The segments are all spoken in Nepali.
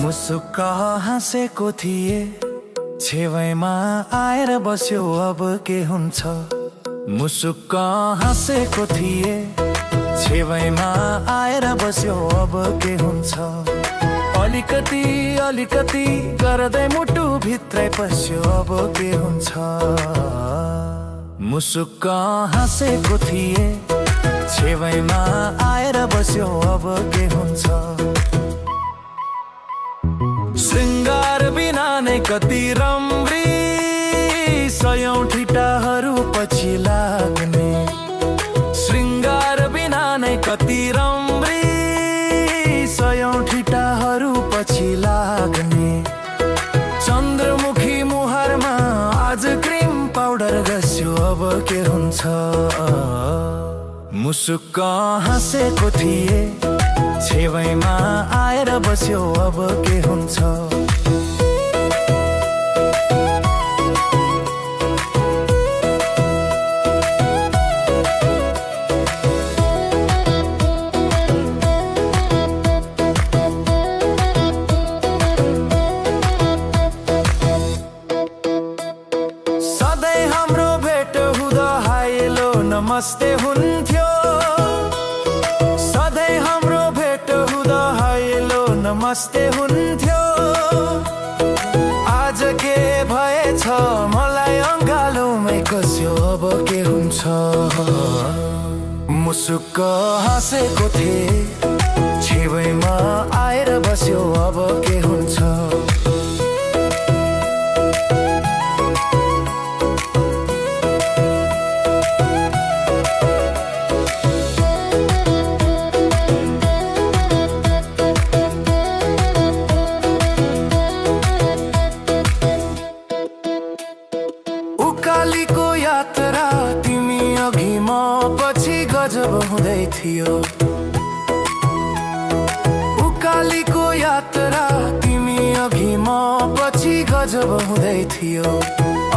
मुसुक्क हाँसेको थिए, छेवैमा आएर बस्यो अब के हुन्छ। मुसुक्क हाँसेको थिए, छेवैमा आएर बस्यो अब के हुन्छ। अलिकति अलिकति गर्दै मुटु भित्रै पस्यो अब के हुन्छ। मुसुक्क हाँसेको थिए, छेवैमा आएर बस्यो अब के हुन्छ। श्रृंगार बिना नै कति रम्री, सयौं ठिटाहरू पछि लाग्ने। श्रृंगार बिना नै कति रम्री, सयौं ठिटाहरू पछि लाग्ने। चन्द्रमुखी मुहारमा आज क्रिम पाउडर घस्यो अब के हुन्छ। मुसुक्क हाँसेको थिए, छेवैमा आएर बस्यो अब के हुन्छ। सधैँ हाम्रो भेट हुँदा हाइलो नमस्ते हुन्थ्यो। सधैँ हाम्रो भेट हुँदा हाइलो नमस्ते हुन्थ्यो। आज के भएछ मलाई अँगालोमै कस्यो अब के हुन्छ। मुसुक्क हाँसेको थिए, छेवैमा आएर बस्यो अब के हुन्छ। उकालीको यात्रा तिमी अघि म पछि गजब हुँदै थियो। उकालीको यात्रा तिमी अघि म पछि गजब हुँदै थियो।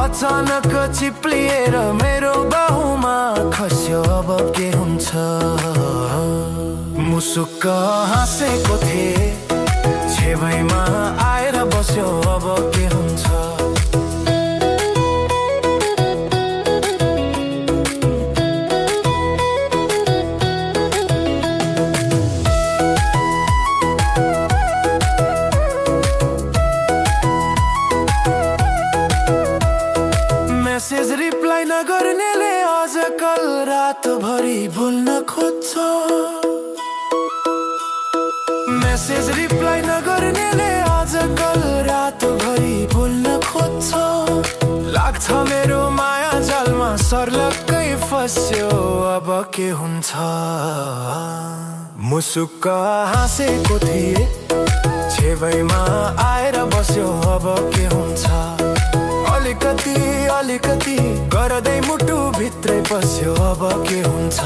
अचानक चिप्लिएर मेरो बाहुमा खस्यो अब के हुन्छ। मुसुक्क हाँसेको थिए, छेवैमा आएर बस्यो अब के हुन्छ। मेसेज रिप्लाई नगर्नेले आजकल रातभरि बोल्न खोज्छ। मेसेज रिप्लाई नगर्नेले आजकल रातभरि बोल्न खोज्छ। लाग्छ मेरो माया जालमा सर्लक्कै फस्यो अब के हुन्छ। मुसुक्क हाँसेको थिए, छेवैमा आएर बस्यो अब के हुन्छ। अलिकति अलिकति गर्दै मुटु भित्रै पस्यो अब के हुन्छ।